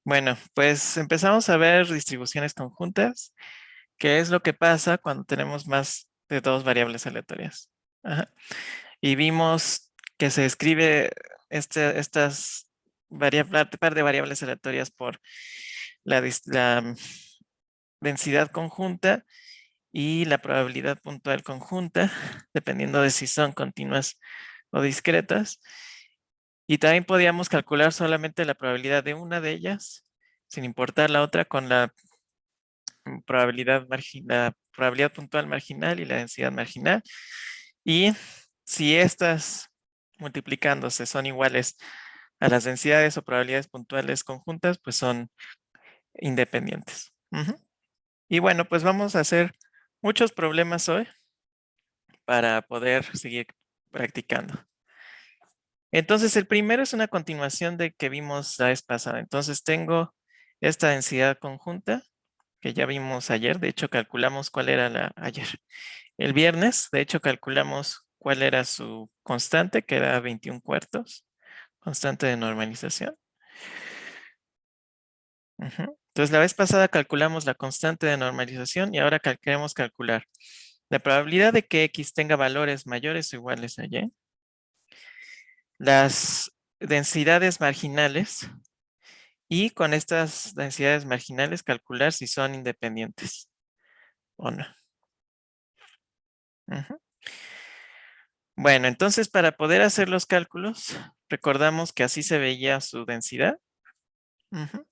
Bueno, pues empezamos a ver distribuciones conjuntas, que es lo que pasa cuando tenemos más de dos variables aleatorias. Ajá. Y vimos que se escribe estas par de variables aleatorias por la densidad conjunta y la probabilidad puntual conjunta, dependiendo de si son continuas o discretas. Y también podíamos calcular solamente la probabilidad de una de ellas, sin importar la otra, con la probabilidad puntual marginal y la densidad marginal. Y si estas multiplicándose son iguales a las densidades o probabilidades puntuales conjuntas, pues son independientes. Y bueno, pues vamos a hacer muchos problemas hoy para poder seguir practicando. Entonces, el primero es una continuación de que vimos la vez pasada. Entonces, tengo esta densidad conjunta que ya vimos ayer. De hecho, calculamos cuál era ayer. El viernes, de hecho, calculamos cuál era su constante, que era 21 cuartos, constante de normalización. Entonces, la vez pasada calculamos la constante de normalización y ahora queremos calcular la probabilidad de que X tenga valores mayores o iguales a Y, las densidades marginales y con estas densidades marginales calcular si son independientes o no. Ujú. Bueno, entonces para poder hacer los cálculos, recordamos que así se veía su densidad. Ujú.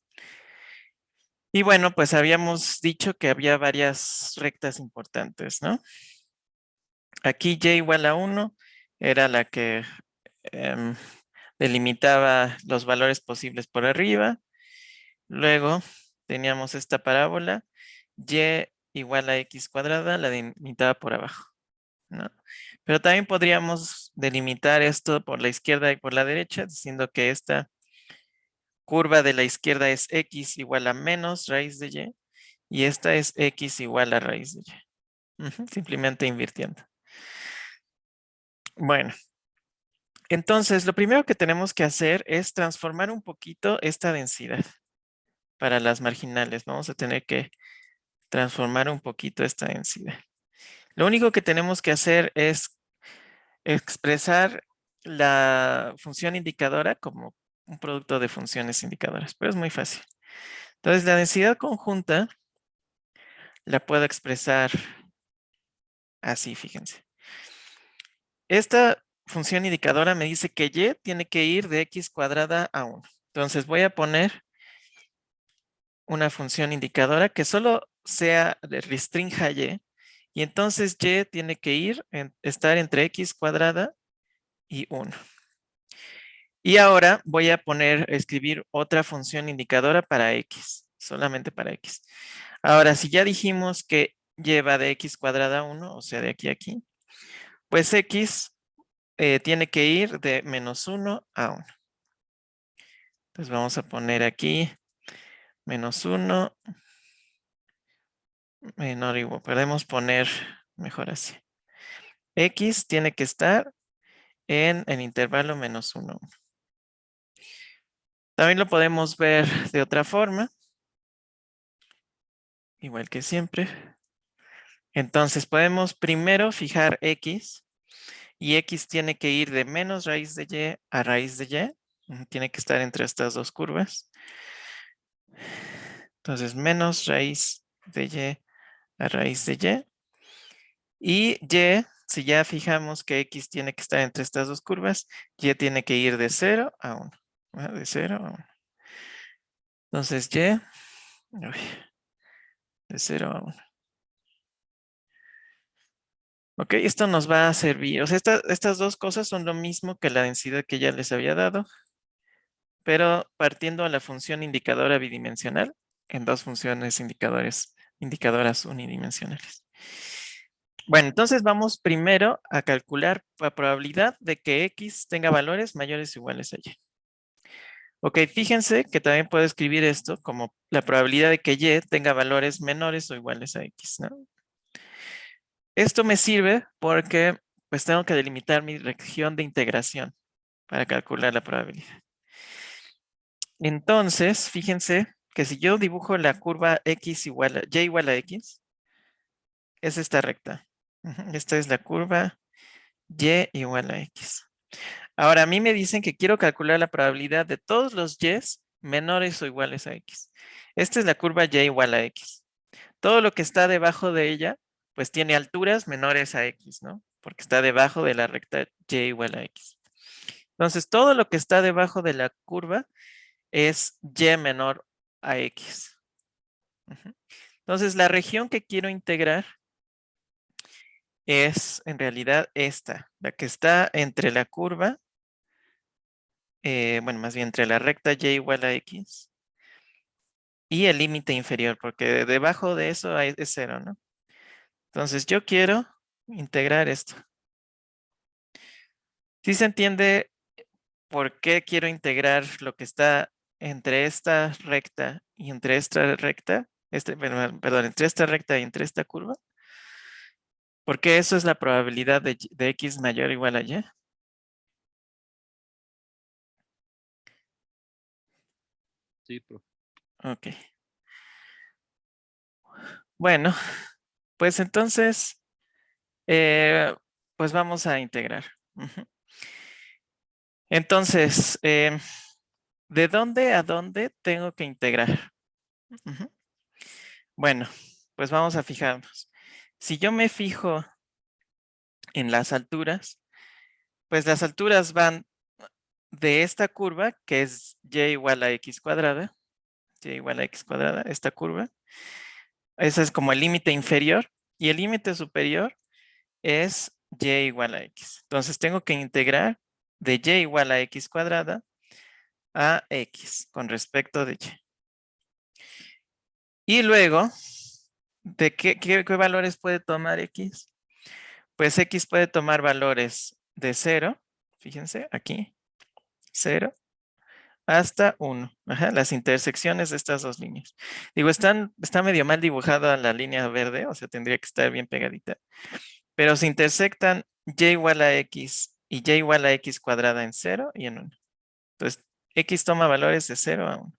Y bueno, pues habíamos dicho que había varias rectas importantes, ¿no? Aquí y igual a 1 era la que em, delimitaba los valores posibles por arriba. Luego teníamos esta parábola, y igual a x cuadrada, la delimitaba por abajo, ¿no? Pero también podríamos delimitar esto por la izquierda y por la derecha, diciendo que esta curva de la izquierda es x igual a menos raíz de y esta es x igual a raíz de y. Simplemente invirtiendo. Bueno, entonces lo primero que tenemos que hacer es transformar un poquito esta densidad para las marginales. Vamos a tener que transformar un poquito esta densidad. Lo único que tenemos que hacer es expresar la función indicadora como un producto de funciones indicadoras, pero es muy fácil. Entonces, la densidad conjunta la puedo expresar así, fíjense. Esta función indicadora me dice que y tiene que ir de x cuadrada a 1. Entonces, voy a poner una función indicadora que solo restrinja y entonces y tiene que estar entre x cuadrada y 1. Y ahora voy a escribir otra función indicadora para x, solamente para x. Ahora, si ya dijimos que lleva de x cuadrada a 1, o sea, de aquí a aquí, pues x tiene que ir de menos 1 a 1. Entonces vamos a poner aquí menos 1, menor o igual. Podemos poner mejor así. X tiene que estar en el intervalo menos 1. También lo podemos ver de otra forma, igual que siempre. Entonces podemos primero fijar x y x tiene que ir de menos raíz de y a raíz de y. Tiene que estar entre estas dos curvas. Entonces menos raíz de y a raíz de y si ya fijamos que x tiene que estar entre estas dos curvas, y tiene que ir de 0 a 1. De 0 a 1. Entonces de 0 a 1. Ok, esto nos va a servir. O sea, estas dos cosas son lo mismo que la densidad que ya les había dado, pero partiendo a la función indicadora bidimensional en dos funciones indicadoras unidimensionales. Bueno, entonces vamos primero a calcular la probabilidad de que x tenga valores mayores o iguales a y. Ok, fíjense que también puedo escribir esto como la probabilidad de que y tenga valores menores o iguales a x, ¿no? Esto me sirve porque pues tengo que delimitar mi región de integración para calcular la probabilidad. Entonces, fíjense que si yo dibujo la curva x igual a y igual a x, es esta recta. Esta es la curva y igual a x. Ahora, a mí me dicen que quiero calcular la probabilidad de todos los y's menores o iguales a x. Esta es la curva y igual a x. Todo lo que está debajo de ella, pues tiene alturas menores a x, ¿no? Porque está debajo de la recta y igual a x. Entonces, todo lo que está debajo de la curva es y menor a x. Entonces, la región que quiero integrar es en realidad esta, la que está entre la curva, bueno, más bien entre la recta y igual a x y el límite inferior, porque debajo de eso es cero, ¿no? Entonces, yo quiero integrar esto. ¿Sí se entiende por qué quiero integrar lo que está entre esta recta y entre esta recta? Perdón, entre esta recta y entre esta curva. Porque eso es la probabilidad de x mayor o igual a y. Sí, profe. Ok. Bueno, pues entonces, pues vamos a integrar. Entonces, ¿de dónde a dónde tengo que integrar? Bueno, pues vamos a fijarnos. Si yo me fijo en las alturas, pues las alturas van de esta curva, que es y igual a x cuadrada, y igual a x cuadrada, esta curva. Ese es como el límite inferior. Y el límite superior es y igual a x. Entonces tengo que integrar de y igual a x cuadrada a x con respecto de y. Y luego, ¿de qué valores puede tomar x? Pues x puede tomar valores de 0, fíjense aquí, 0, hasta 1. Ajá, las intersecciones de estas dos líneas. Digo, está medio mal dibujada la línea verde, o sea, tendría que estar bien pegadita. Pero se intersectan y igual a x y y igual a x cuadrada en 0 y en 1. Entonces, x toma valores de 0 a 1.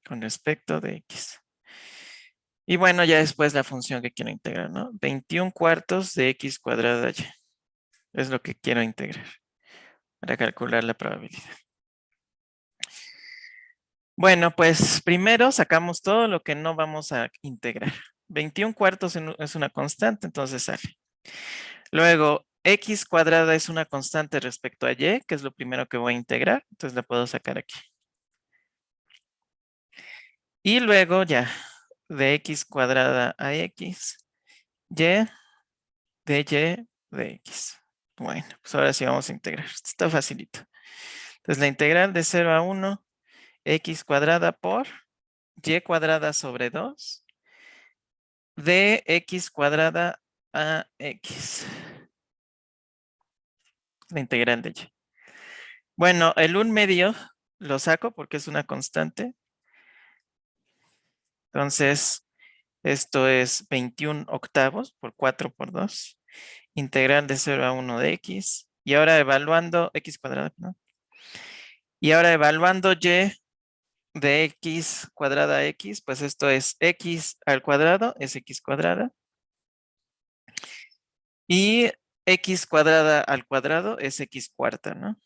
Con respecto de x. Y bueno, ya después la función que quiero integrar, ¿no? 21 cuartos de x cuadrada y. Es lo que quiero integrar para calcular la probabilidad. Bueno, pues primero sacamos todo lo que no vamos a integrar. 21 cuartos es una constante, entonces sale. Luego, x cuadrada es una constante respecto a y, que es lo primero que voy a integrar. Entonces la puedo sacar aquí. Y luego ya, de x cuadrada a x, y de x. Bueno, pues ahora sí vamos a integrar. Esto está facilito. Entonces la integral de 0 a 1, x cuadrada por y cuadrada sobre 2 de x cuadrada a x. La integral de y. Bueno, el 1 medio lo saco porque es una constante. Entonces, esto es 21 octavos por 4 por 2. Integral de 0 a 1 de x. Y ahora evaluando x cuadrada, ¿no? Y ahora evaluando y de x cuadrada a x, pues esto es x al cuadrado, es x cuadrada. Y x cuadrada al cuadrado es x cuarta, ¿no?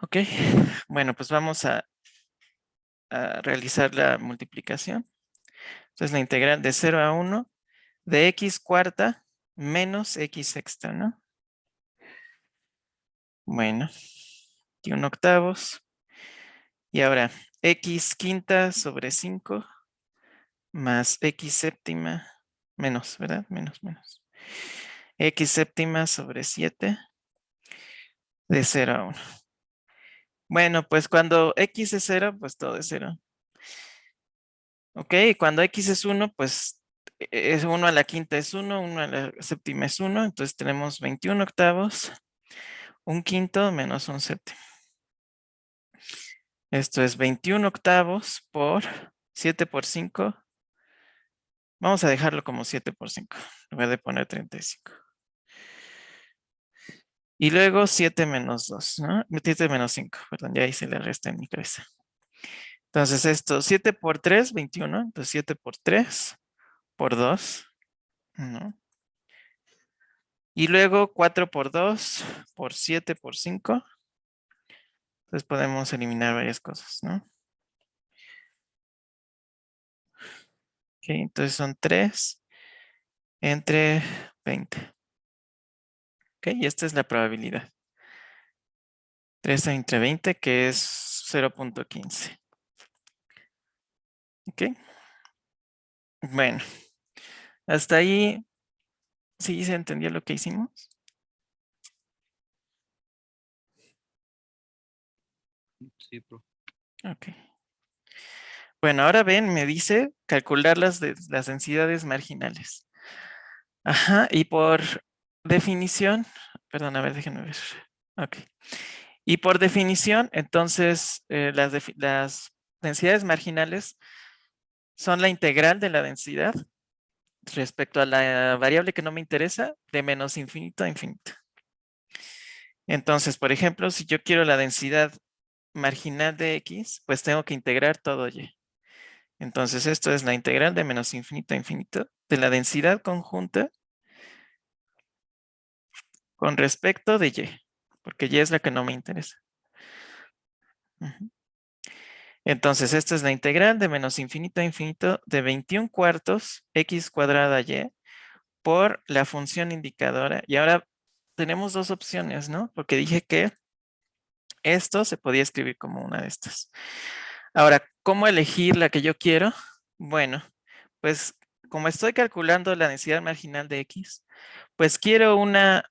Ok, bueno, pues vamos a realizar la multiplicación. Entonces la integral de 0 a 1 de x cuarta menos x sexta, ¿no? Bueno, 21 octavos. Y ahora, x quinta sobre 5 más x séptima, menos, ¿verdad? Menos. X séptima sobre 7 de 0 a 1. Bueno, pues cuando x es 0, pues todo es 0. Ok, cuando x es 1, pues es 1 a la quinta es 1, 1 a la séptima es 1. Entonces tenemos 21 octavos, un quinto menos un séptimo. Esto es 21 octavos por 7 por 5. Vamos a dejarlo como 7 por 5, en lugar de poner 35. Y luego 7 menos 2, ¿no? 7 menos 5, perdón, ya hice la resta en mi cabeza. Entonces esto, 7 por 3, 21. Entonces 7 por 3, por 2, ¿no? Y luego 4 por 2, por 7, por 5. Entonces podemos eliminar varias cosas, ¿no? Ok, entonces son 3 entre 20. Ok, y esta es la probabilidad. 3 entre 20, que es 0.15. Ok. Bueno, hasta ahí sí se entendió lo que hicimos. Sí, profe. Ok. Bueno, ahora ven, me dice calcular las densidades marginales. Ajá, y por definición, perdón, a ver, déjenme ver. Ok. Y por definición, entonces, las densidades marginales son la integral de la densidad respecto a la variable que no me interesa, de menos infinito a infinito. Entonces, por ejemplo, si yo quiero la densidad marginal de x, pues tengo que integrar todo y. Entonces, esto es la integral de menos infinito a infinito de la densidad conjunta con respecto de y, porque y es la que no me interesa. Ujú. Entonces, esta es la integral de menos infinito a infinito de 21 cuartos x cuadrada y por la función indicadora. Y ahora tenemos dos opciones, ¿no? Porque dije que esto se podía escribir como una de estas. Ahora, ¿cómo elegir la que yo quiero? Bueno, pues como estoy calculando la densidad marginal de x, pues quiero una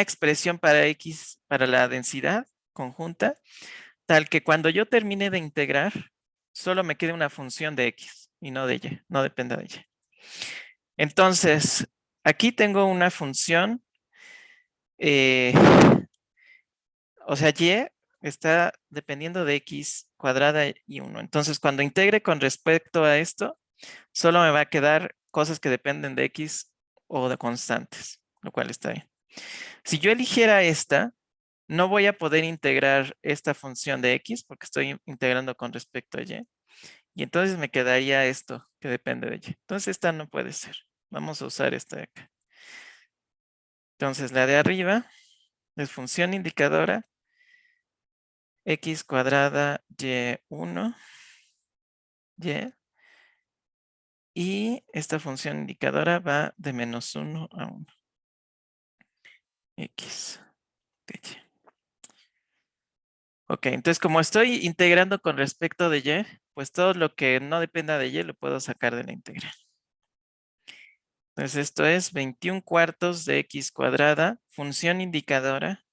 expresión para x, para la densidad conjunta, tal que cuando yo termine de integrar, solo me quede una función de x y no de y, no dependa de y. Entonces, aquí tengo una función, eh, o sea, y está dependiendo de x cuadrada y 1. Entonces, cuando integre con respecto a esto, solo me va a quedar cosas que dependen de x o de constantes, lo cual está bien. Si yo eligiera esta, no voy a poder integrar esta función de x porque estoy integrando con respecto a y. Y entonces me quedaría esto que depende de y. Entonces esta no puede ser. Vamos a usar esta de acá. Entonces la de arriba es función indicadora x cuadrada y1 y. Y esta función indicadora va de menos 1 a 1. X de y. Ok, entonces como estoy integrando con respecto de y, pues todo lo que no dependa de y lo puedo sacar de la integral. Entonces esto es 21 cuartos de x cuadrada, función indicadora,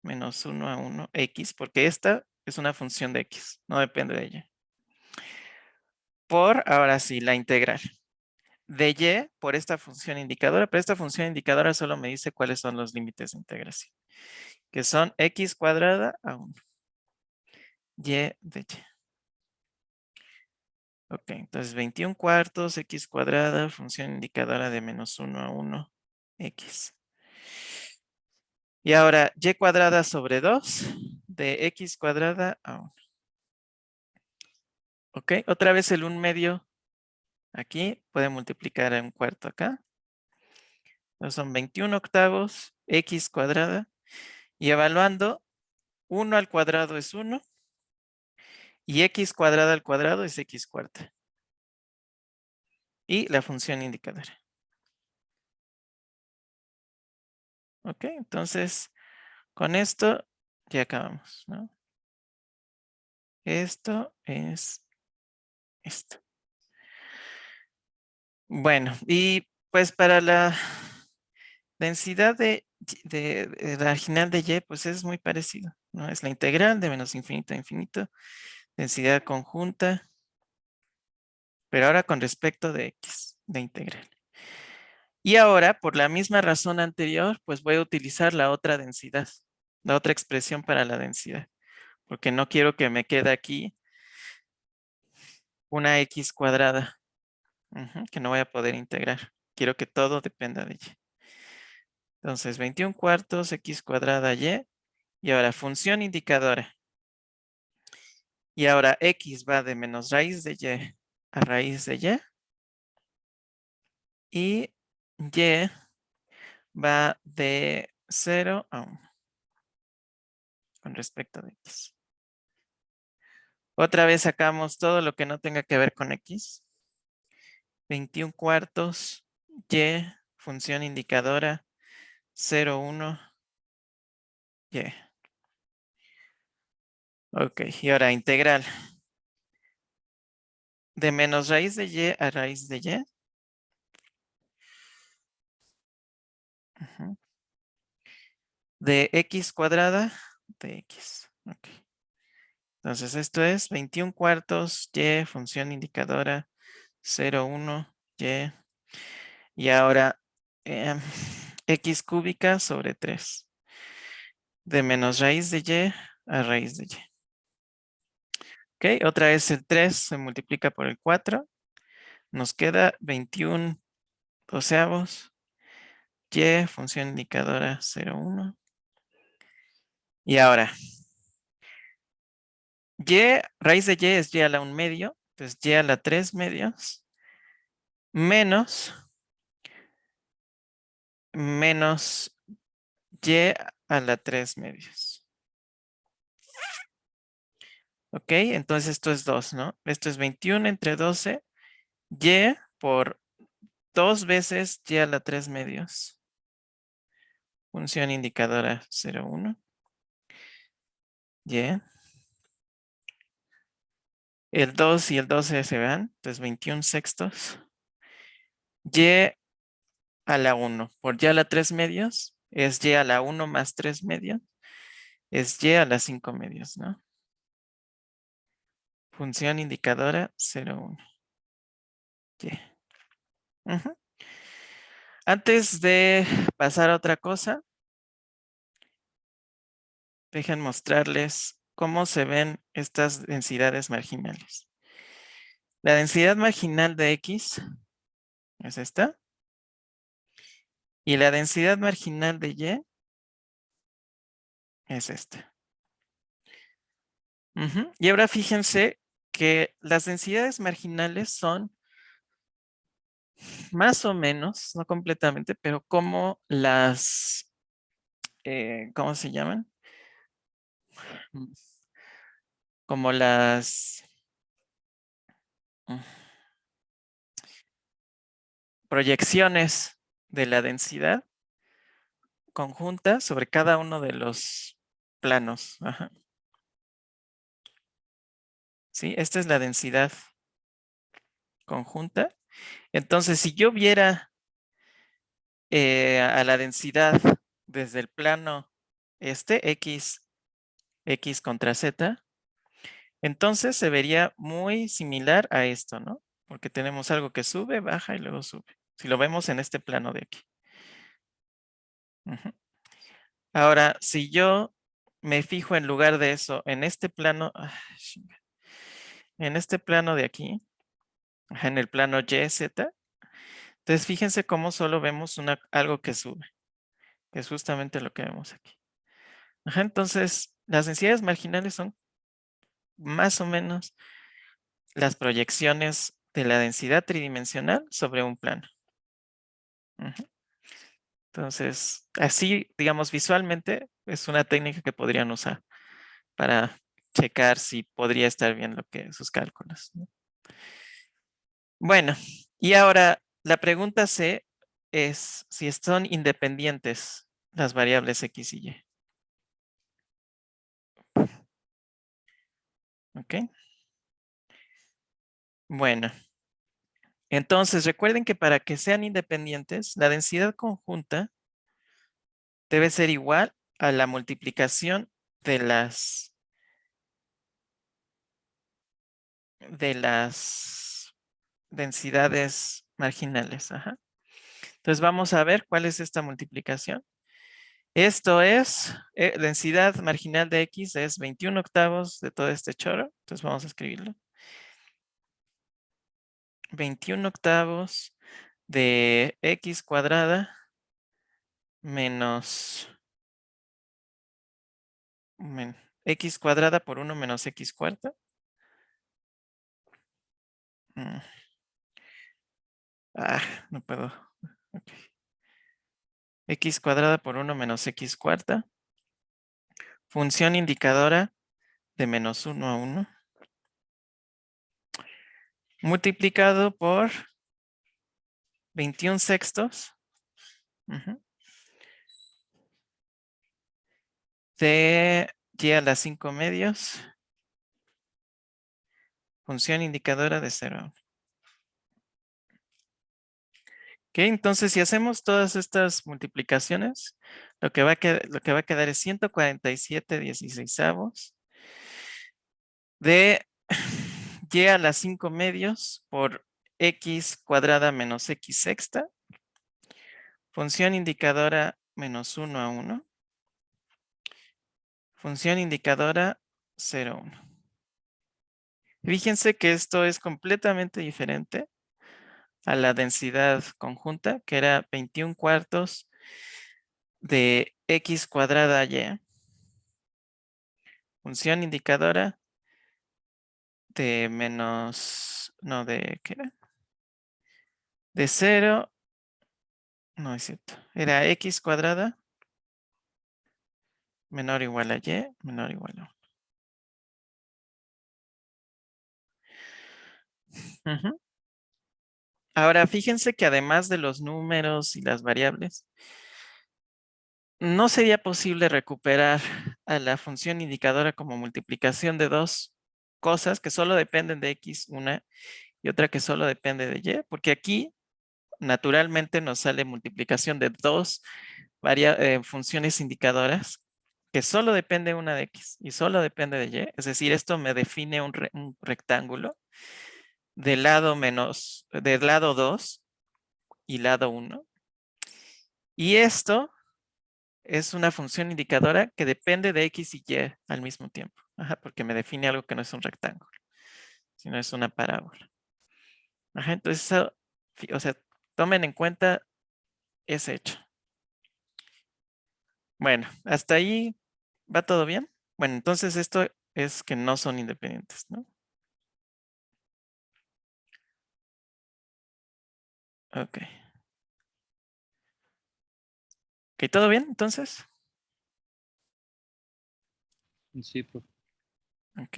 menos 1 a 1, x, porque esta es una función de x, no depende de y. Por, ahora sí, la integral de y por esta función indicadora, pero esta función indicadora solo me dice cuáles son los límites de integración, que son x cuadrada a 1, y de y. Ok, entonces 21 cuartos, x cuadrada, función indicadora de menos 1 a 1, x. Y ahora y cuadrada sobre 2 de x cuadrada a 1. Ok, otra vez el 1 medio aquí puede multiplicar a un cuarto acá. Entonces son 21 octavos x cuadrada. Y evaluando, 1 al cuadrado es 1 y x cuadrada al cuadrado es x cuarta. Y la función indicadora. Ok, entonces con esto ya acabamos, ¿no? Esto es esto. Bueno, y pues para la densidad de la marginal de y, pues es muy parecido, ¿no? Es la integral de menos infinito a infinito, densidad conjunta, pero ahora con respecto de x, de integral. Y ahora, por la misma razón anterior, pues voy a utilizar la otra densidad, la otra expresión para la densidad, porque no quiero que me quede aquí una x cuadrada, que no voy a poder integrar. Quiero que todo dependa de y. Entonces, 21 cuartos x cuadrada y. Y ahora función indicadora. Y ahora x va de menos raíz de y a raíz de y. Y y va de 0 a 1 con respecto a x. Otra vez sacamos todo lo que no tenga que ver con x. 21 cuartos y, función indicadora, 0, 1, y. Ok, y ahora integral. De menos raíz de y a raíz de y. Ujú. De x cuadrada de x. Ok. Entonces esto es 21 cuartos y, función indicadora, 0, 1, y. Y ahora x cúbica sobre 3. De menos raíz de y a raíz de y. Ok, otra vez el 3 se multiplica por el 4. Nos queda 21 doceavos. Y, función indicadora 0, 1. Y ahora, y, raíz de y es y a la 1 medio. Entonces y a la 3 medios. Menos y a la 3 medios. Ok, entonces esto es 2, ¿no? Esto es 21 entre 12. Y por 2 veces y a la 3 medios. Función indicadora 0, 1. Y. El 2 y el 12 se van. Entonces 21 sextos. Y a la 1. Por y a la 3 medios. Es y a la 1 más 3 medios. Es y a la 5 medios, ¿no? Función indicadora 0, 1. Y. Ujú. Antes de pasar a otra cosa, dejen mostrarles cómo se ven estas densidades marginales. La densidad marginal de X es esta. Y la densidad marginal de Y es esta. Y ahora fíjense que las densidades marginales son más o menos, no completamente, pero como las, ¿cómo se llaman? Mm, Como las mm, proyecciones de la densidad conjunta sobre cada uno de los planos. Ajá. ¿Sí? Esta es la densidad conjunta. Entonces, si yo viera a la densidad desde el plano X contra Z, entonces se vería muy similar a esto, ¿no? Porque tenemos algo que sube, baja y luego sube. Si lo vemos en este plano de aquí. Ujú. Ahora, si yo me fijo en lugar de eso en este plano, en este plano de aquí, en el plano YZ, entonces fíjense cómo solo vemos algo que sube, que es justamente lo que vemos aquí. Entonces, las densidades marginales son más o menos las proyecciones de la densidad tridimensional sobre un plano. Ujú. Entonces, así, digamos, visualmente es una técnica que podrían usar para checar si podría estar bien lo que sus cálculos, ¿no? Bueno, y ahora la pregunta C es si son independientes las variables X y Y. ¿Ok? Bueno, entonces recuerden que para que sean independientes, la densidad conjunta debe ser igual a la multiplicación de las densidades marginales. Ajá. Entonces vamos a ver cuál es esta multiplicación. Esto es, densidad marginal de X es 21 octavos de todo este choro. Entonces vamos a escribirlo. 21 octavos de X cuadrada menos x cuadrada por 1 menos x cuarta. No puedo. Ok. X cuadrada por 1 menos x cuarta. Función indicadora de menos 1 a 1. Multiplicado por 21 sextos. De y a la 5 medios. Función indicadora de 0 a 1. Ok, entonces si hacemos todas estas multiplicaciones, lo que va a quedar es 147/16 de y a la 5 medios por x cuadrada menos x sexta. Función indicadora menos 1 a 1. Función indicadora 0 a 1. Fíjense que esto es completamente diferente a la densidad conjunta, que era 21 cuartos de x cuadrada y. Función indicadora de menos, no, de, ¿qué era? De 0, no es cierto, era x cuadrada menor o igual a y, menor o igual a 1. Ahora, fíjense que además de los números y las variables, no sería posible recuperar a la función indicadora como multiplicación de dos cosas que solo dependen de x, una, y otra que solo depende de y, porque aquí naturalmente nos sale multiplicación de dos funciones indicadoras que solo depende una de x y solo depende de y. Es decir, esto me define un rectángulo del lado 2 y lado 1. Y esto es una función indicadora que depende de x y y al mismo tiempo. Porque me define algo que no es un rectángulo, sino es una parábola. Entonces, o sea, tomen en cuenta ese hecho. Bueno, hasta ahí va todo bien. Bueno, entonces esto es que no son independientes, ¿no? Ok. Ok, ¿todo bien entonces? Sí, profe. Ok.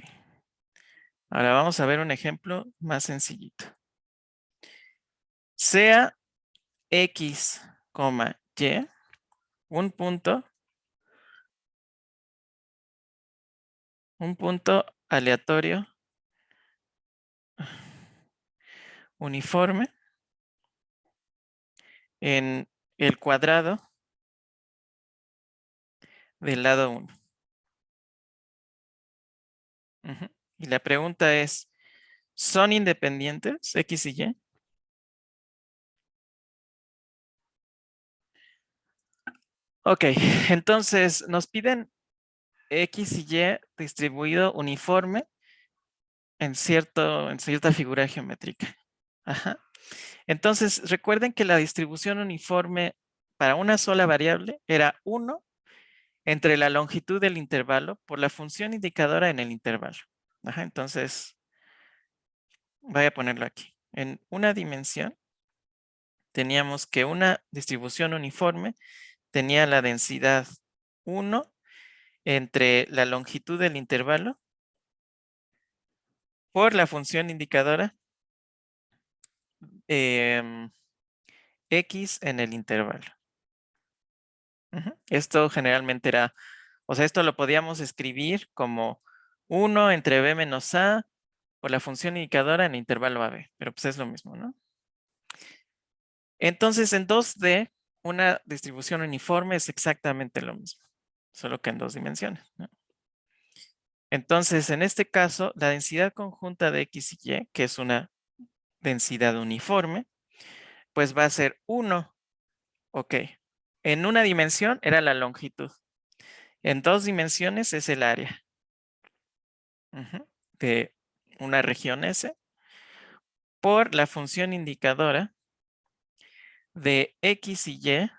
Ahora vamos a ver un ejemplo más sencillito. Sea x, y, un punto aleatorio uniforme en el cuadrado del lado 1. Y la pregunta es, ¿son independientes x y y? Ok, entonces nos piden x y y distribuido uniforme en cierta figura geométrica. Entonces, recuerden que la distribución uniforme para una sola variable era 1 entre la longitud del intervalo por la función indicadora en el intervalo. Entonces, voy a ponerlo aquí. En una dimensión, teníamos que una distribución uniforme tenía la densidad 1 entre la longitud del intervalo por la función indicadora x en el intervalo. Esto generalmente era, o sea, esto lo podíamos escribir como 1 entre b menos a por la función indicadora en el intervalo AB, pero pues es lo mismo, ¿no? Entonces, en 2D, una distribución uniforme es exactamente lo mismo, solo que en 2 dimensiones, ¿no? Entonces, en este caso, la densidad conjunta de x y y, que es una densidad uniforme, pues va a ser 1. Ok. En una dimensión era la longitud. En 2 dimensiones es el área de una región S por la función indicadora de x y y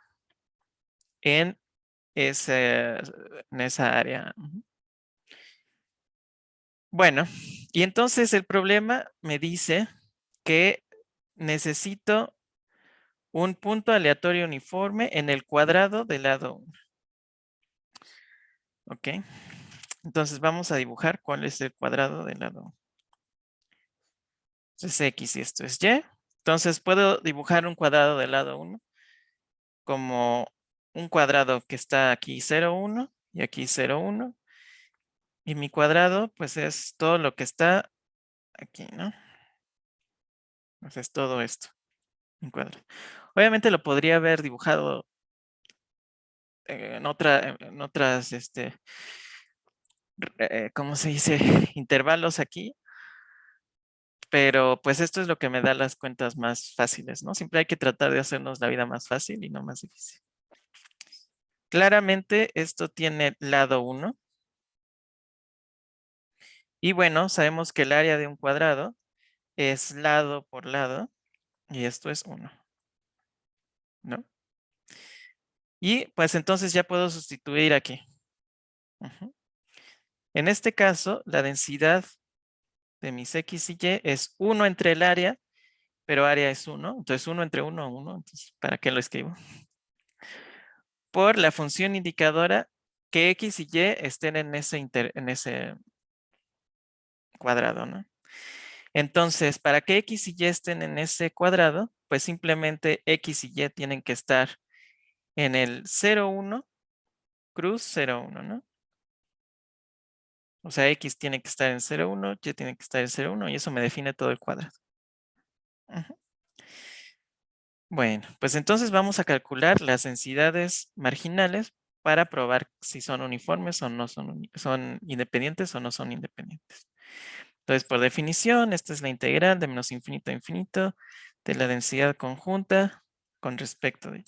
en esa, área. Bueno, y entonces el problema me dice que necesito un punto aleatorio uniforme en el cuadrado del lado 1. ¿Ok? Entonces vamos a dibujar cuál es el cuadrado del lado 1. Esto es X y esto es Y. Entonces puedo dibujar un cuadrado del lado 1 como un cuadrado que está aquí 0, 1 y aquí 0, 1. Y mi cuadrado pues es todo lo que está aquí, ¿no? Entonces todo esto, un cuadrado. Obviamente lo podría haber dibujado en otras, ¿cómo se dice? Intervalos aquí. Pero pues esto es lo que me da las cuentas más fáciles, ¿no? Siempre hay que tratar de hacernos la vida más fácil y no más difícil. Claramente esto tiene lado 1. Y bueno, sabemos que el área de un cuadrado es lado por lado. Y esto es 1, ¿no? Y pues entonces ya puedo sustituir aquí. Ujú. En este caso, la densidad de mis X y Y es 1 entre el área, pero área es 1. Entonces 1 entre 1, 1. Entonces, ¿para qué lo escribo? Por la función indicadora que X y Y estén en ese cuadrado, ¿no? Entonces, para que X y Y estén en ese cuadrado, pues simplemente X y Y tienen que estar en el 0, 1, cruz 0, 1, ¿no? O sea, X tiene que estar en 0, 1, Y tiene que estar en 0, 1 y eso me define todo el cuadrado. Ujú. Bueno, pues entonces vamos a calcular las densidades marginales para probar si son uniformes o no son independientes o no son independientes. Entonces, por definición, esta es la integral de menos infinito a infinito de la densidad conjunta con respecto de y.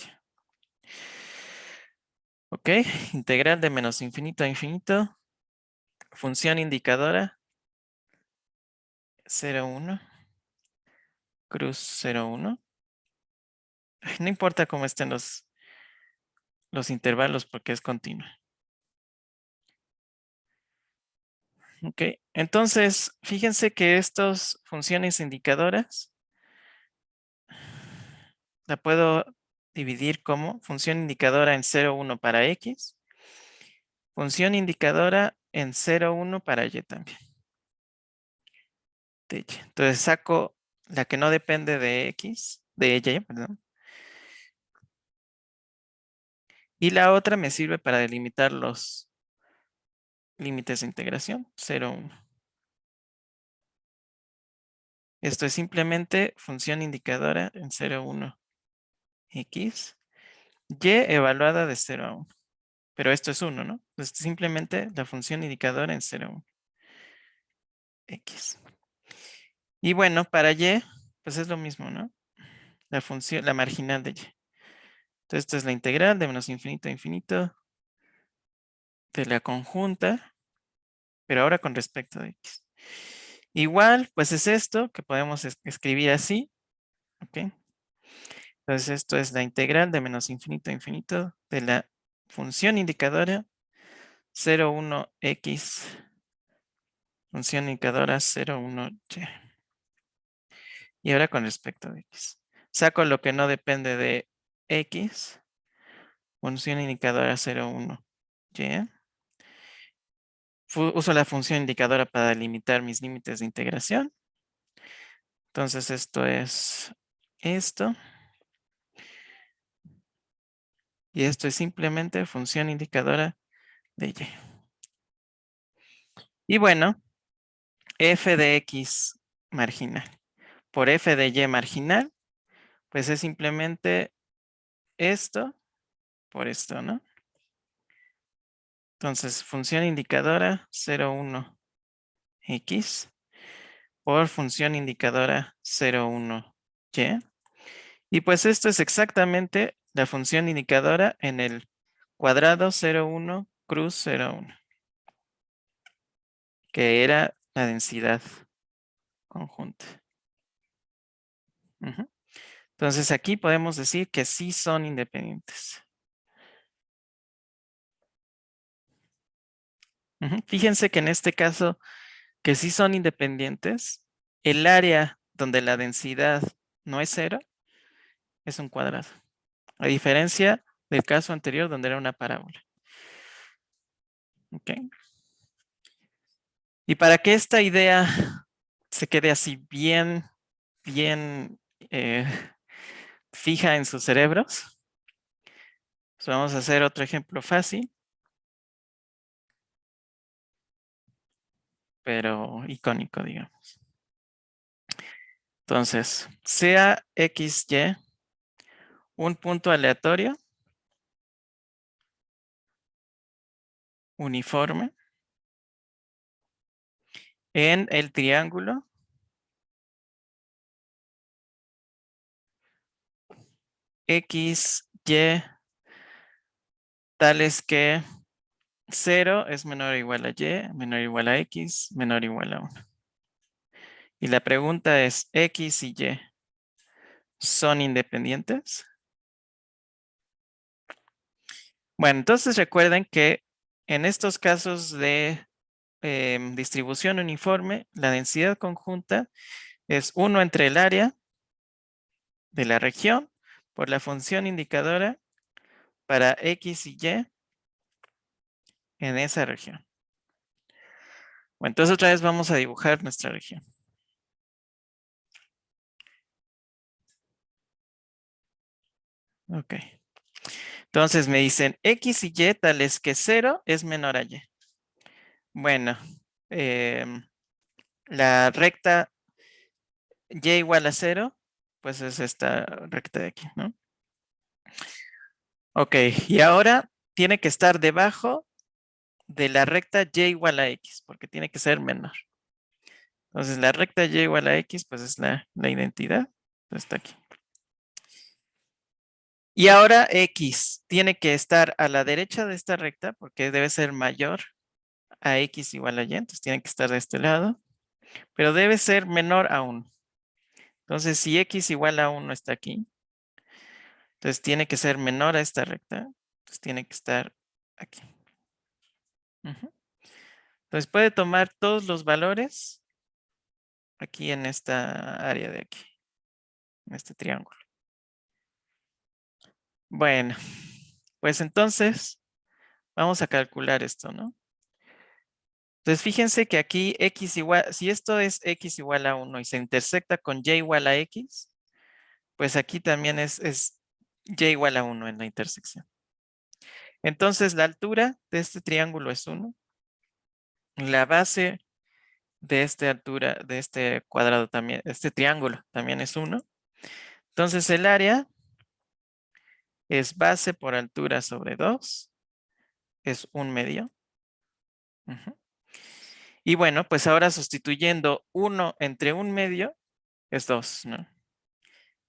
Ok, integral de menos infinito a infinito, función indicadora 0, 1, cruz 0, 1. No importa cómo estén los intervalos porque es continua. Ok, entonces fíjense que estas funciones indicadoras la puedo dividir como función indicadora en 0, 1 para X, función indicadora en 0, 1 para Y también. De Y. Entonces saco la que no depende de X, de Y, perdón. Y la otra me sirve para delimitar los límites de integración, 0, 1. Esto es simplemente función indicadora en 0, 1, X, Y evaluada de 0 a 1. Pero esto es 1, ¿no? Entonces simplemente la función indicadora en 0, 1, X. Y bueno, para Y, pues es lo mismo, ¿no? La función, la marginal de Y. Entonces esta es la integral de menos infinito a infinito de la conjunta, pero ahora con respecto a X. Igual, pues es esto que podemos escribir así, ¿ok? Entonces esto es la integral de menos infinito a infinito de la función indicadora 0, 1, X, función indicadora 0, 1, Y. Y ahora con respecto a X. Saco lo que no depende de X, función indicadora 0, 1, Y. Uso la función indicadora para delimitar mis límites de integración. Entonces esto es esto. Y esto es simplemente función indicadora de Y. Y bueno, f de X marginal por f de Y marginal, pues es simplemente esto por esto, ¿no? Entonces, función indicadora 0, 1, X por función indicadora 0, 1, Y. Y pues esto es exactamente la función indicadora en el cuadrado 0, 1, cruz 0, 1, que era la densidad conjunta. Entonces aquí podemos decir que sí son independientes. Fíjense que en este caso, que sí son independientes, el área donde la densidad no es 0 es un cuadrado. A diferencia del caso anterior donde era una parábola. ¿Ok? Y para que esta idea se quede así bien fija en sus cerebros, pues vamos a hacer otro ejemplo fácil, pero icónico, digamos. Entonces, sea XY un punto aleatorio uniforme en el triángulo X, Y, tales que 0 es menor o igual a Y, menor o igual a X, menor o igual a 1. Y la pregunta es, ¿X y Y son independientes? Bueno, entonces recuerden que en estos casos de distribución uniforme, la densidad conjunta es 1 entre el área de la región por la función indicadora para X y Y en esa región. Bueno, entonces otra vez vamos a dibujar nuestra región. Ok. Entonces me dicen X y Y tales que 0 es menor a Y. Bueno, la recta Y igual a 0, pues es esta recta de aquí, ¿no? Ok, y ahora tiene que estar debajo de la recta Y igual a X, porque tiene que ser menor. Entonces la recta Y igual a X, pues es la identidad. Entonces está aquí. Y ahora X tiene que estar a la derecha de esta recta, porque debe ser mayor a X igual a Y, entonces tiene que estar de este lado, pero debe ser menor a 1. Entonces si X igual a 1 está aquí, entonces tiene que ser menor a esta recta, entonces tiene que estar aquí. Entonces puede tomar todos los valores aquí en esta área de aquí, en este triángulo. Bueno, pues entonces vamos a calcular esto, ¿no? Entonces fíjense que aquí X igual, si esto es X igual a 1 y se intersecta con Y igual a X, pues aquí también es Y igual a 1 en la intersección. Entonces la altura de este triángulo es 1. La base de esta altura, de este cuadrado también, este triángulo también es 1. Entonces el área es base por altura sobre 2, es 1/2. Y bueno, pues ahora sustituyendo 1 entre 1/2 es 2, ¿no?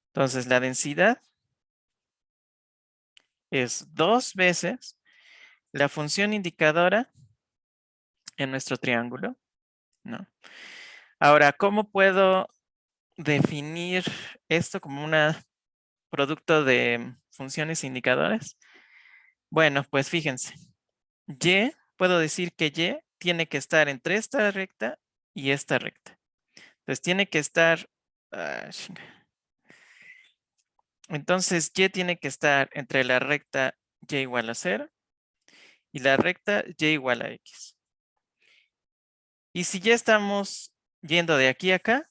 Entonces la densidad es 2 veces la función indicadora en nuestro triángulo, ¿no? Ahora, ¿cómo puedo definir esto como un producto de funciones indicadoras? Bueno, pues fíjense, Y, puedo decir que Y tiene que estar entre esta recta y esta recta. Entonces tiene que estar, entonces Y tiene que estar entre la recta Y igual a 0 y la recta Y igual a X. Y si ya estamos yendo de aquí a acá,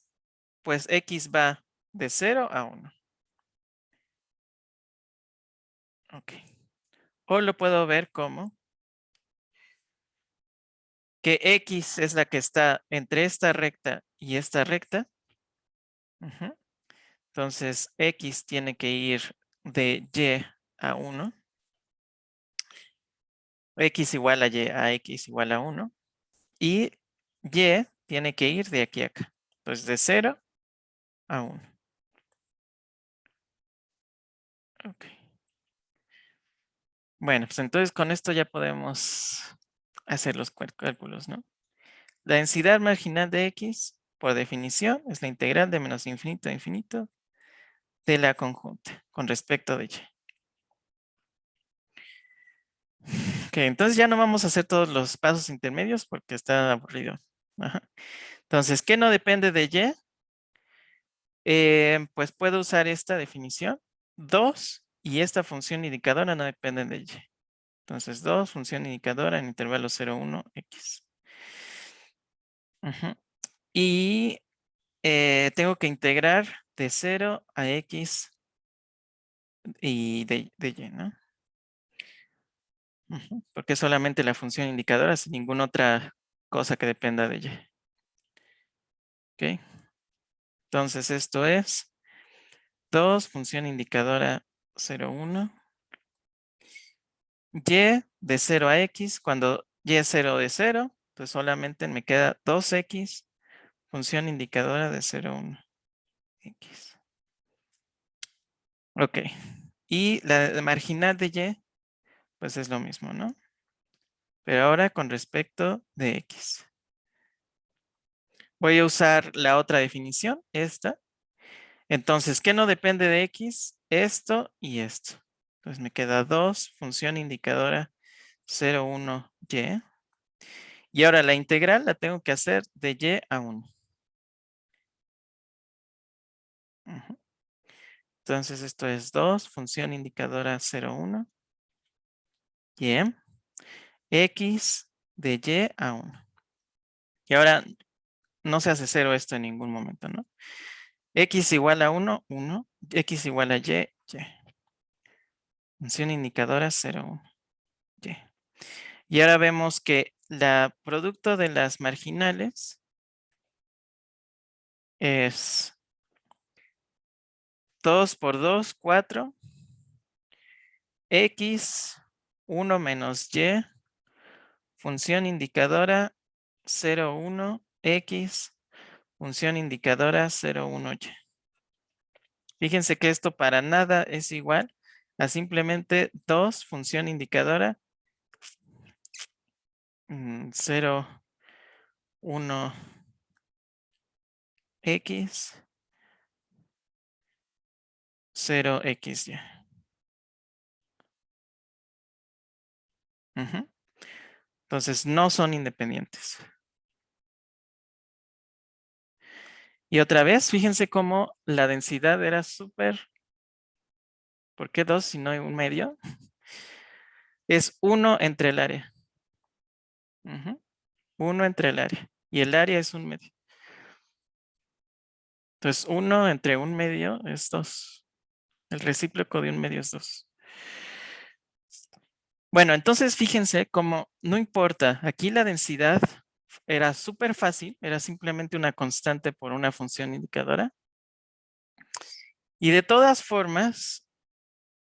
pues X va de 0 a 1. Ok. O lo puedo ver como que X es la que está entre esta recta y esta recta. Entonces X tiene que ir de Y a 1. X igual a Y a X igual a 1. Y Y tiene que ir de aquí a acá. Entonces de 0 a 1. Ok. Bueno, pues entonces con esto ya podemos hacer los cálculos, ¿no? La densidad marginal de X, por definición, es la integral de menos infinito a infinito de la conjunta con respecto de Y. Ok, entonces ya no vamos a hacer todos los pasos intermedios porque está aburrido. Ajá. Entonces, ¿qué no depende de Y? Pues puedo usar esta definición. 2 y esta función indicadora no dependen de Y. Entonces, 2, función indicadora en intervalo 0, 1, X. Ujú. Y tengo que integrar de 0 a X y de Y, ¿no? Ujú, porque es solamente la función indicadora sin ninguna otra cosa que dependa de Y. ¿Ok? Entonces, esto es 2, función indicadora 0, 1. Y de 0 a X, cuando Y es 0 de 0, pues solamente me queda 2X, función indicadora de 0, 1, X. Ok. Y la marginal de Y, pues es lo mismo, ¿no? Pero ahora con respecto de X. Voy a usar la otra definición, esta. Entonces, ¿qué no depende de X? Esto y esto. Entonces me queda 2, función indicadora 0, 1, Y. Y ahora la integral la tengo que hacer de Y a 1. Ujú. Entonces esto es 2, función indicadora 0, 1. Y. X de Y a 1. Y ahora no se hace 0 esto en ningún momento, ¿no? X igual a 1, 1. X igual a Y, Y. Función indicadora 0, 1, Y. Y ahora vemos que la producto de las marginales es 2 por 2, 4. X, 1 menos Y. Función indicadora 0, 1. X. Función indicadora 0, 1, Y. Fíjense que esto para nada es igual a simplemente 2, función indicadora 0, 1, X, 0, XY. Ujú. Entonces no son independientes. Y otra vez, fíjense cómo la densidad era súper. ¿Por qué 2 si no hay un medio? Es 1 entre el área. 1 entre el área. Y el área es un medio. Entonces 1 entre un medio es 2. El recíproco de un medio es 2. Bueno, entonces fíjense cómo no importa. Aquí la densidad era súper fácil. Era simplemente una constante por una función indicadora. Y de todas formas,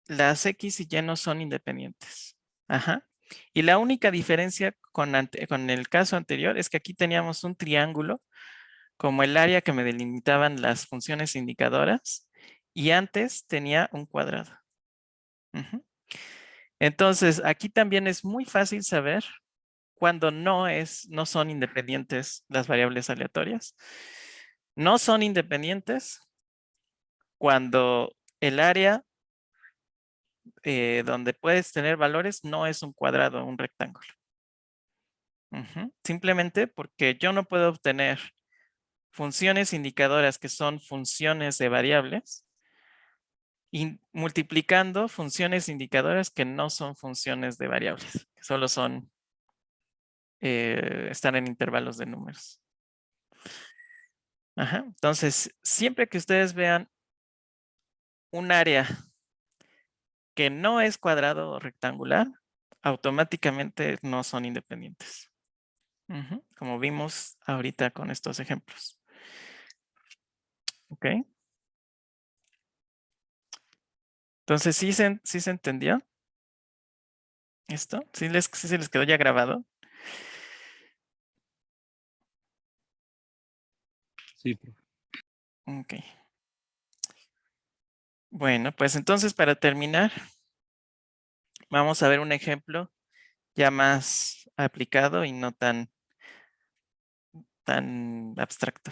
las X y Y no son independientes. Ajá. Y la única diferencia con el caso anterior es que aquí teníamos un triángulo como el área que me delimitaban las funciones indicadoras y antes tenía un cuadrado. Ujú. Entonces, aquí también es muy fácil saber cuando no son independientes las variables aleatorias. No son independientes cuando el área donde puedes tener valores no es un cuadrado, un rectángulo. Simplemente porque yo no puedo obtener funciones indicadoras que son funciones de variables y multiplicando funciones indicadoras que no son funciones de variables, que solo están en intervalos de números. Ajá. Entonces, siempre que ustedes vean un área que no es cuadrado o rectangular, automáticamente no son independientes. Como vimos ahorita con estos ejemplos. ¿Ok? Entonces, ¿sí se entendió esto? ¿Sí se les quedó ya grabado? Sí, profe. Ok. Bueno, pues entonces para terminar, vamos a ver un ejemplo ya más aplicado y no tan abstracto.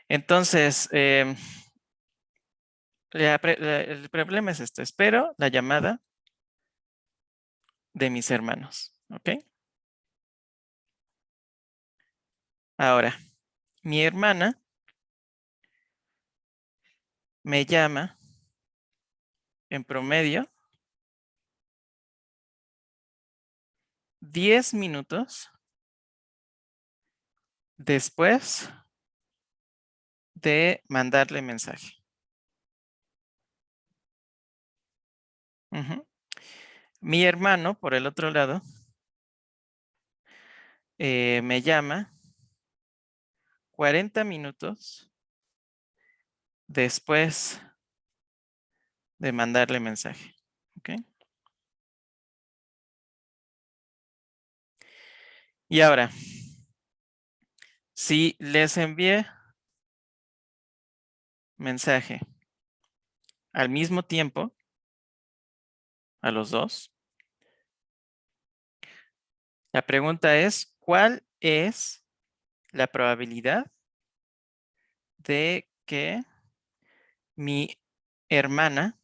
Entonces, el problema es esto. Espero la llamada de mis hermanos. ¿Ok? Ahora, mi hermana me llama en promedio 10 minutos después de mandarle mensaje. Ujú. Mi hermano, por el otro lado, me llama 40 minutos después de mandarle mensaje. ¿Ok? Y ahora, si les envié mensaje al mismo tiempo, a los dos, la pregunta es, ¿cuál es la probabilidad de que mi hermana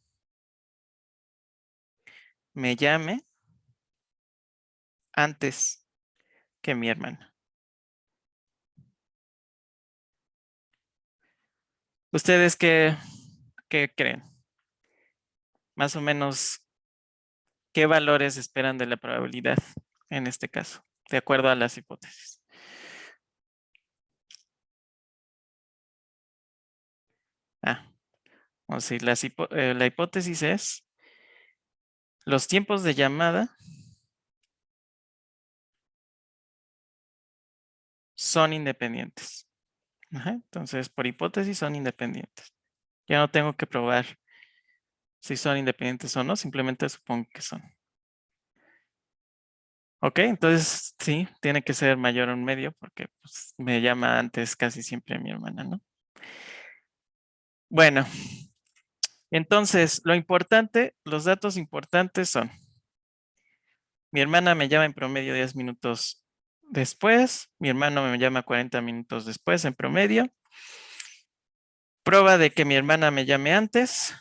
me llame antes que mi hermana? ¿Ustedes qué creen? Más o menos, ¿qué valores esperan de la probabilidad en este caso, de acuerdo a las hipótesis? O sea, la hipótesis es los tiempos de llamada son independientes. Ajá, entonces, por hipótesis son independientes. Ya no tengo que probar si son independientes o no, simplemente supongo que son. Ok, entonces sí, tiene que ser mayor a un medio porque pues, me llama antes casi siempre mi hermana, ¿no? Bueno, entonces lo importante, los datos importantes son, mi hermana me llama en promedio 10 minutos después, mi hermano me llama 40 minutos después en promedio. Prueba de que mi hermana me llame antes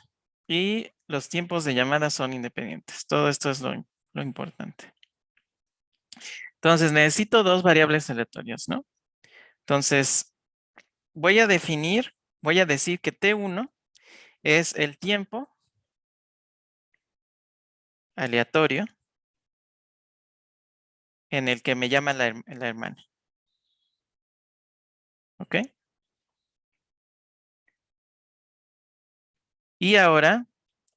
y los tiempos de llamada son independientes. Todo esto es lo importante. Entonces, necesito dos variables aleatorias, ¿no? Entonces, voy a decir que T1 es el tiempo aleatorio en el que me llama la hermana. ¿Ok? Y ahora,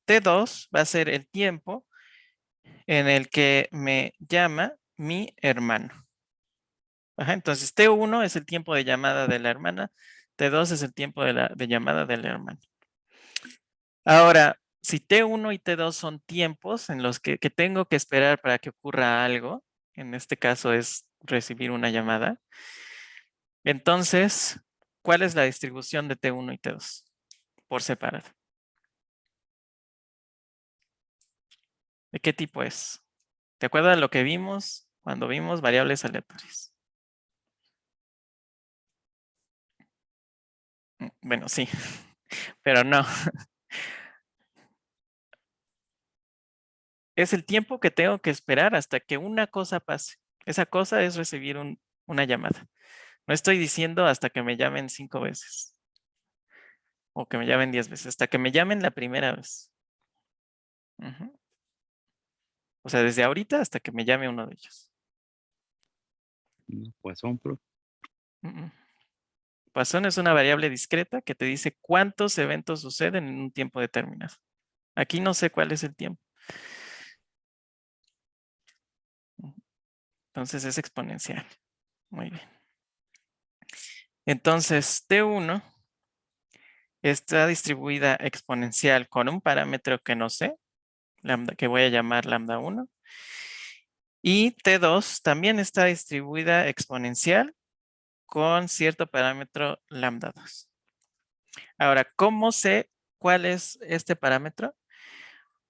T2 va a ser el tiempo en el que me llama mi hermano. Ajá, entonces, T1 es el tiempo de llamada de la hermana. T2 es el tiempo de llamada del hermano. Ahora, si T1 y T2 son tiempos en los que tengo que esperar para que ocurra algo, en este caso es recibir una llamada, entonces, ¿cuál es la distribución de T1 y T2 por separado? ¿De qué tipo es? ¿Te acuerdas de lo que vimos cuando vimos variables aleatorias? Bueno, sí, pero no. Es el tiempo que tengo que esperar hasta que una cosa pase. Esa cosa es recibir una llamada. No estoy diciendo hasta que me llamen 5 veces o que me llamen 10 veces, hasta que me llamen la primera vez. Ujú. O sea, desde ahorita hasta que me llame uno de ellos. No, pues son, profe. Poisson es una variable discreta que te dice cuántos eventos suceden en un tiempo determinado. Aquí no sé cuál es el tiempo. Entonces es exponencial. Muy bien. Entonces, T1 está distribuida exponencial con un parámetro que no sé, lambda, que voy a llamar lambda 1. Y T2 también está distribuida exponencial con cierto parámetro lambda 2. Ahora, ¿cómo sé cuál es este parámetro?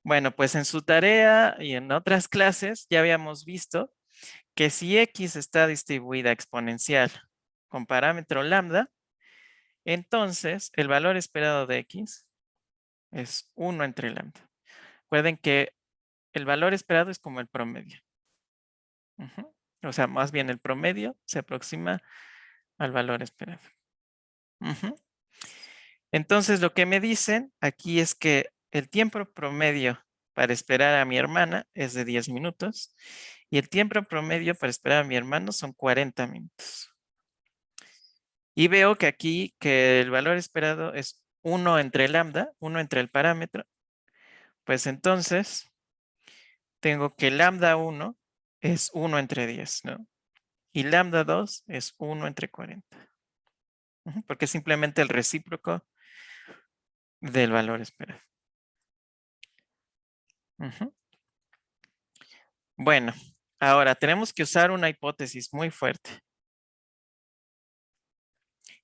Bueno, pues en su tarea y en otras clases ya habíamos visto que si X está distribuida exponencial con parámetro lambda, entonces el valor esperado de X es 1 entre lambda. Recuerden que el valor esperado es como el promedio. O sea, más bien el promedio se aproxima al valor esperado. Entonces, lo que me dicen aquí es que el tiempo promedio para esperar a mi hermana es de 10 minutos y el tiempo promedio para esperar a mi hermano son 40 minutos. Y veo que aquí que el valor esperado es 1 entre lambda, 1 entre el parámetro. Pues entonces tengo que lambda 1 es 1 entre 10, ¿no? Y lambda 2 es 1 entre 40. Porque es simplemente el recíproco del valor esperado. Bueno, ahora tenemos que usar una hipótesis muy fuerte,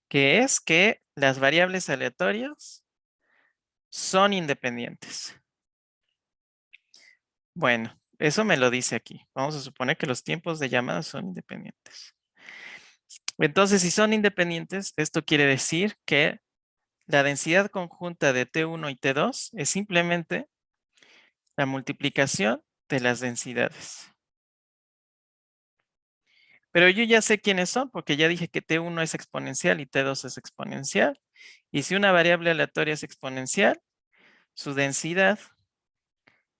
que es que las variables aleatorias son independientes. Bueno, eso me lo dice aquí. Vamos a suponer que los tiempos de llamada son independientes. Entonces, si son independientes, esto quiere decir que la densidad conjunta de T1 y T2 es simplemente la multiplicación de las densidades. Pero yo ya sé quiénes son porque ya dije que T1 es exponencial y T2 es exponencial. Y si una variable aleatoria es exponencial, su densidad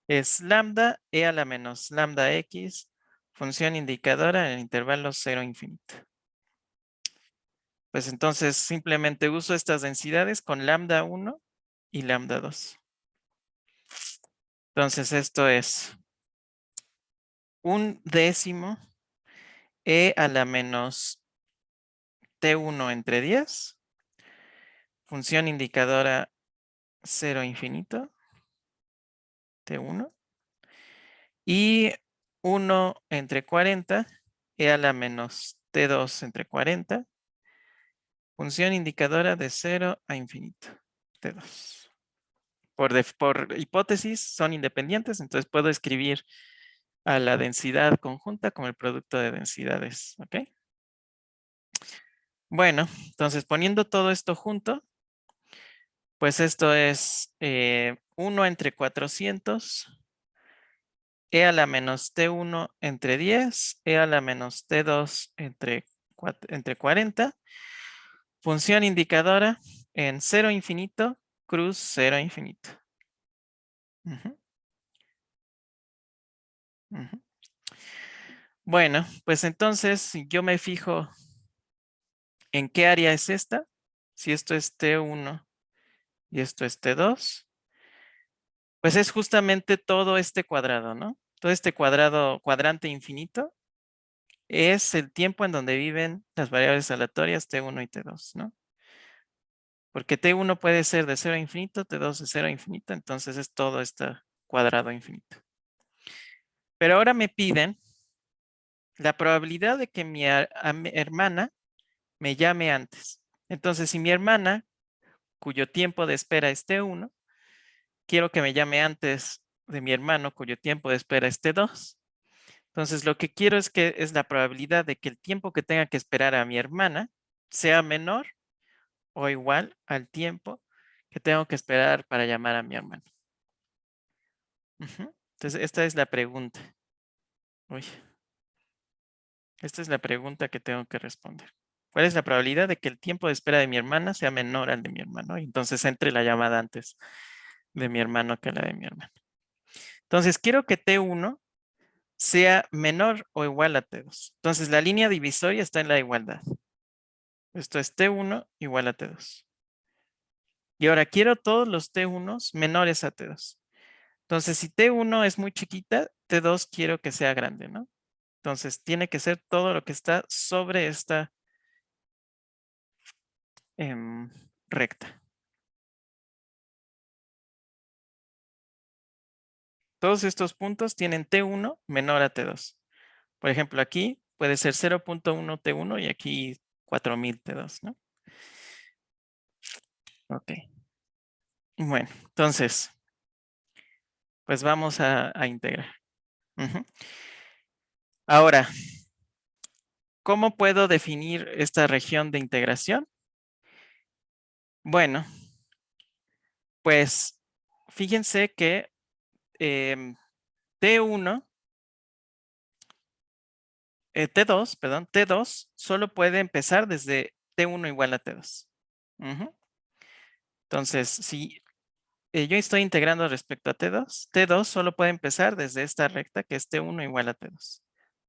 es lambda e a la menos lambda x, función indicadora en el intervalo 0 infinito. Pues entonces simplemente uso estas densidades con lambda 1 y lambda 2. Entonces esto es 1/10 e a la menos T1 entre 10, función indicadora 0 infinito, T1, y 1 entre 40 e a la menos T2 entre 40, función indicadora de 0 a infinito, T2. Por hipótesis son independientes, entonces puedo escribir a la densidad conjunta como el producto de densidades, ¿ok? Bueno, entonces poniendo todo esto junto, pues esto es 1 entre 400, e a la menos T1 entre 10, e a la menos T2 entre 40, función indicadora en 0 infinito, cruz 0 infinito. Bueno, pues entonces si yo me fijo en qué área es esta, si esto es T1 y esto es T2, pues es justamente todo este cuadrado, ¿no? Todo este cuadrante infinito es el tiempo en donde viven las variables aleatorias T1 y T2, ¿no? Porque T1 puede ser de 0 a infinito, T2 de 0 a infinito, entonces es todo este cuadrado infinito. Pero ahora me piden la probabilidad de que mi hermana me llame antes. Entonces, si mi hermana, cuyo tiempo de espera es T1, quiero que me llame antes de mi hermano, cuyo tiempo de espera es T2. Entonces, lo que quiero es la probabilidad de que el tiempo que tenga que esperar a mi hermana sea menor o igual al tiempo que tengo que esperar para llamar a mi hermano. Entonces, esta es la pregunta. Uy, esta es la pregunta que tengo que responder. ¿Cuál es la probabilidad de que el tiempo de espera de mi hermana sea menor al de mi hermano? Y entonces entre la llamada antes de mi hermano que la de mi hermano. Entonces, quiero que T1 sea menor o igual a T2. Entonces, la línea divisoria está en la igualdad. Esto es T1 igual a T2. Y ahora quiero todos los T1s menores a T2. Entonces, si T1 es muy chiquita, T2 quiero que sea grande, ¿no? Entonces, tiene que ser todo lo que está sobre esta recta. Todos estos puntos tienen T1 menor a T2. Por ejemplo, aquí puede ser 0.1 T1 y aquí 4000 T2, ¿no? Ok. Bueno, entonces, pues vamos a integrar. Ahora, ¿cómo puedo definir esta región de integración? Bueno, pues fíjense que T1, T2, perdón, T2 solo puede empezar desde T1 igual a T2. Ujú. Entonces, si yo estoy integrando respecto a T2, T2 solo puede empezar desde esta recta que es T1 igual a T2.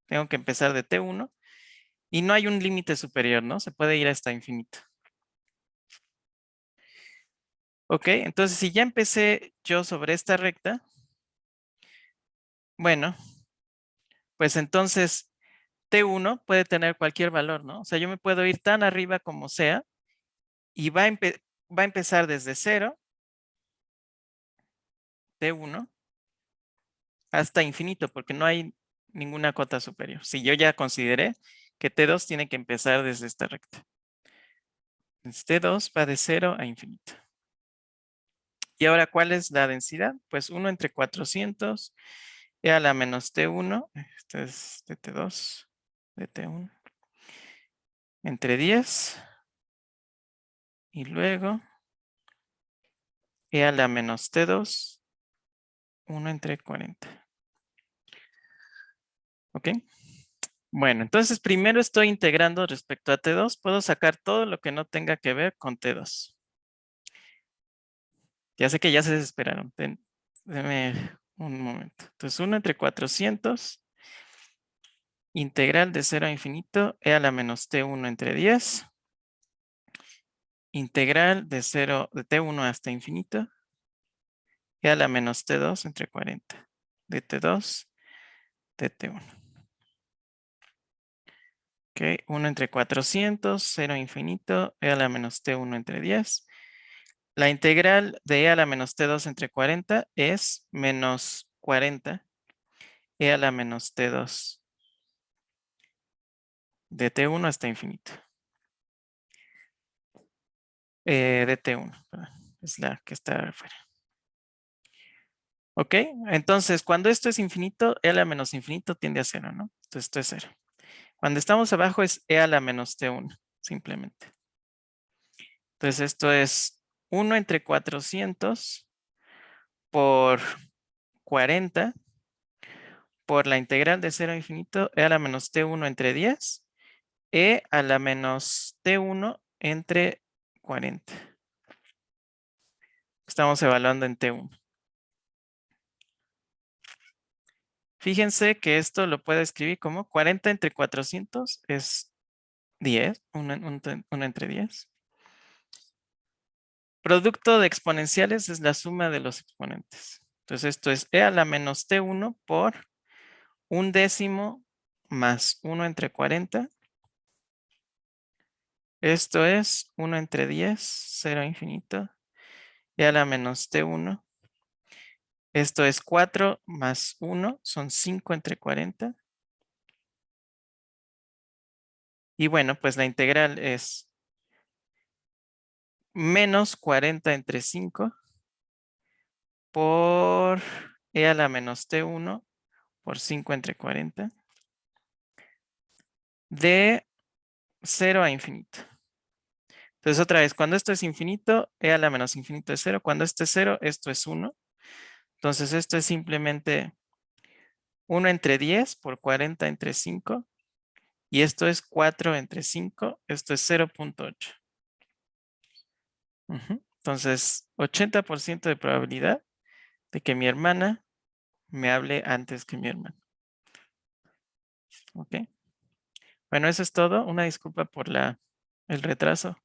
Tengo que empezar de T1 y no hay un límite superior, ¿no? Se puede ir hasta infinito. Ok, entonces si ya empecé yo sobre esta recta, bueno, pues entonces T1 puede tener cualquier valor, ¿no? O sea, yo me puedo ir tan arriba como sea y va a empezar desde 0, T1, hasta infinito, porque no hay ninguna cota superior. Si yo ya consideré que T2 tiene que empezar desde esta recta. Entonces, T2 va de 0 a infinito. Y ahora, ¿cuál es la densidad? Pues 1 entre 400 e a la menos T1, este es de T2, de T1, entre 10 y luego e a la menos T2, 1 entre 40. ¿Ok? Bueno, entonces primero estoy integrando respecto a T2. Puedo sacar todo lo que no tenga que ver con T2. Ya sé que ya se desesperaron. Denme un momento. Entonces 1 entre 400, integral de 0 a infinito, e a la menos T1 entre 10, integral de 0 de T1 hasta infinito, e a la menos T2 entre 40, de T2, de T1. Ok, 1 entre 400, 0 a infinito, e a la menos T1 entre 10. La integral de e a la menos T2 entre 40 es menos 40 e a la menos T2 de T1 hasta infinito. De T1, perdón, es la que está afuera. ¿Ok? Entonces, cuando esto es infinito, e a la menos infinito tiende a 0, ¿no? Entonces, esto es 0. Cuando estamos abajo es e a la menos T1, simplemente. Entonces, esto es 1 entre 400 por 40 por la integral de 0 a infinito, e a la menos T1 entre 10, e a la menos T1 entre 40. Estamos evaluando en T1. Fíjense que esto lo puedo escribir como 40 entre 400 es 10, 1 entre 10. Producto de exponenciales es la suma de los exponentes. Entonces esto es e a la menos T1 por 1/10 más 1 entre 40. Esto es 1 entre 10, 0 a infinito, e a la menos T1. Esto es 4 más 1, son 5 entre 40. Y bueno, pues la integral es menos 40 entre 5 por e a la menos T1 por 5 entre 40 de 0 a infinito. Entonces otra vez, cuando esto es infinito, e a la menos infinito es 0. Cuando esto es 0, esto es 1. Entonces esto es simplemente 1 entre 10 por 40 entre 5. Y esto es 4 entre 5. Esto es 0.8. Entonces, 80% de probabilidad de que mi hermana me hable antes que mi hermano. ¿Ok? Bueno, eso es todo. Una disculpa por el retraso.